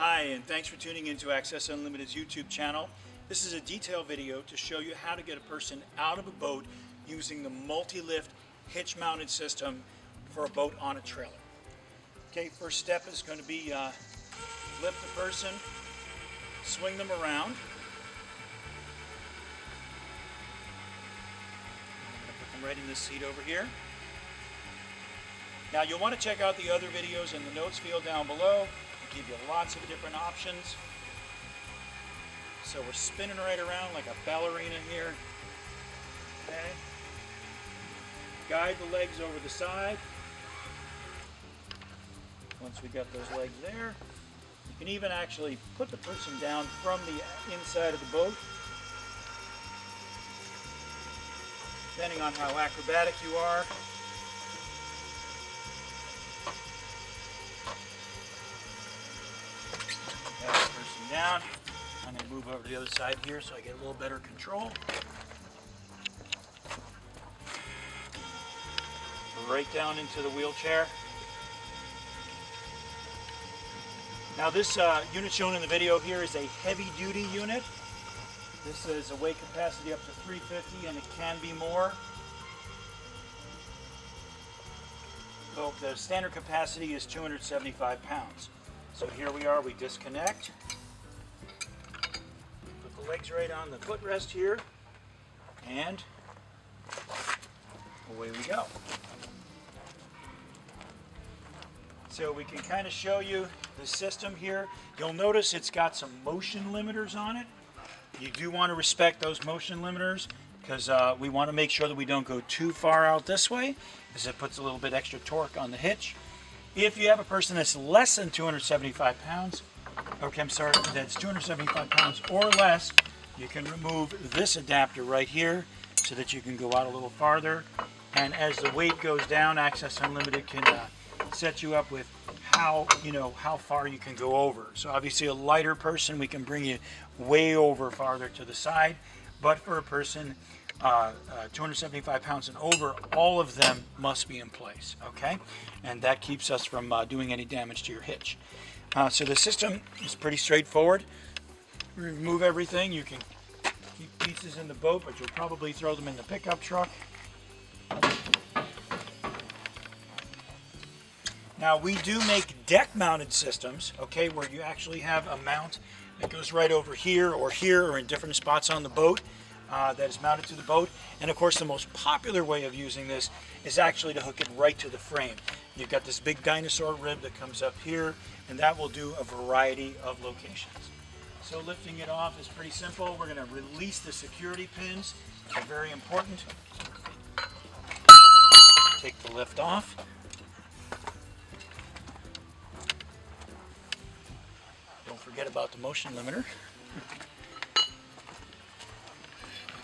Hi, and thanks for tuning into Access Unlimited's YouTube channel. This is a detailed video to show you how to get a person out of a boat using the multi-lift hitch mounted system for a boat on a trailer. Okay, first step is going to be lift the person, swing them around. Put them right in this seat over here. Now you'll want to check out the other videos in the notes field down below. Give you lots of different options. So we're spinning right around like a ballerina here. Okay. Guide the legs over the side. Once we got those legs there, you can even actually put the person down from the inside of the boat. Depending on how acrobatic you are. Down. I'm going to move over to the other side here so I get a little better control. Right down into the wheelchair. Now this unit shown in the video here is a heavy duty unit. This is a weight capacity up to 350 and it can be more. So the standard capacity is 275 pounds. So here we are, we disconnect. Legs right on the footrest here, and away we go. So we can kind of show you the system here. You'll notice it's got some motion limiters on it. You do want to respect those motion limiters because we want to make sure that we don't go too far out this way, as it puts a little bit extra torque on the hitch. If you have a person that's less than 275 pounds, okay, I'm sorry, that's 275 pounds or less, you can remove this adapter right here so that you can go out a little farther. And as the weight goes down, Access Unlimited can set you up with how far you can go over. So obviously a lighter person, we can bring you way over farther to the side. But for a person 275 pounds and over, all of them must be in place, okay? And that keeps us from doing any damage to your hitch. So the system is pretty straightforward. Remove everything. You can keep pieces in the boat, but you'll probably throw them in the pickup truck. Now we do make deck mounted systems, okay, where you actually have a mount that goes right over here or in different spots on the boat that is mounted to the boat. And of course the most popular way of using this is actually to hook it right to the frame. You've got this big dinosaur rib that comes up here, and that will do a variety of locations. So lifting it off is pretty simple. We're going to release the security pins. They're very important. Take the lift off. Don't forget about the motion limiter.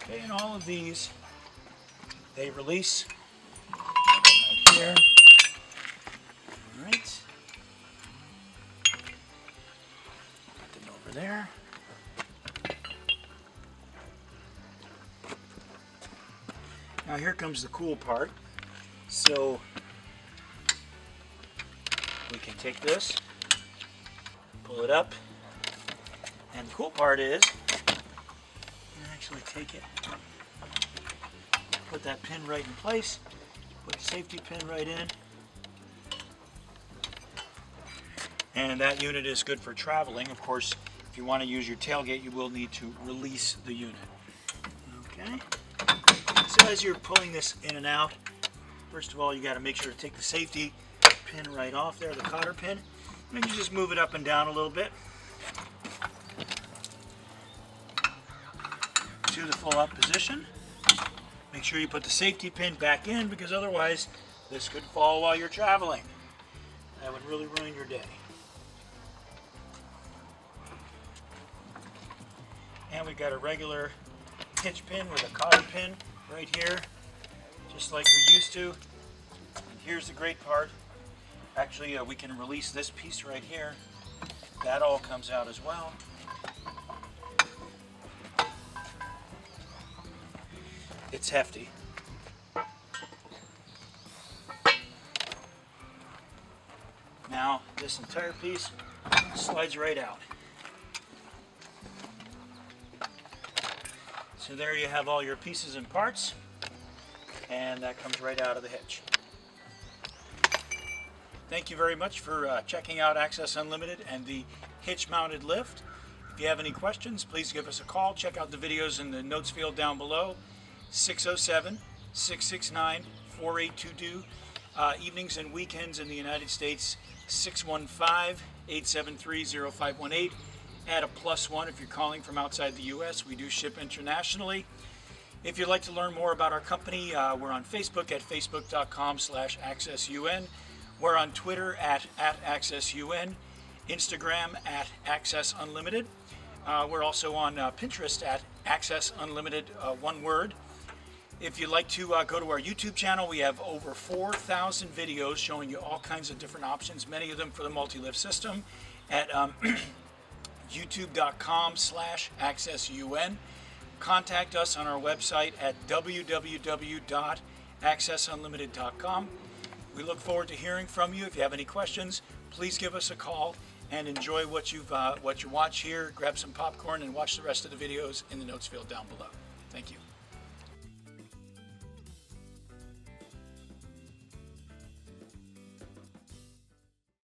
Okay, and all of these, they release right here. All right. Put them over there. Now here comes the cool part. So we can take this, pull it up, and the cool part is actually take it, put that pin right in place, put the safety pin right in, and that unit is good for traveling. Of course, if you want to use your tailgate, you will need to release the unit. Okay, so as you're pulling this in and out, first of all you got to make sure to take the safety pin right off there, the cotter pin, and then you just move it up and down a little bit to the full up position. Make sure you put the safety pin back in, because otherwise this could fall while you're traveling. That would really ruin your day. And we've got a regular hitch pin with a cotter pin right here, just like you're used to. And here's the great part. Actually, we can release this piece right here. That all comes out as well. It's hefty. Now, this entire piece Slides right out. So there you have all your pieces and parts, and that comes right out of the hitch. Thank you very much for checking out Access Unlimited and the hitch mounted lift. If you have any questions, please give us a call. Check out the videos in the notes field down below. 607-669-4822. Evenings and weekends in the United States, 615-873-0518. Add a +1 if you're calling from outside the U.S. We do ship internationally. If you'd like to learn more about our company, we're on Facebook at facebook.com/accessun. We're on Twitter at accessun, Instagram at accessunlimited. We're also on Pinterest at accessunlimited, one word. If you'd like to go to our YouTube channel, we have over 4,000 videos showing you all kinds of different options, many of them for the multi-lift system, at youtube.com/accessun. Contact us on our website at www.accessunlimited.com. We look forward to hearing from you. If you have any questions, please give us a call and enjoy what you watch here. Grab some popcorn and watch the rest of the videos in the notes field down below. Thank you.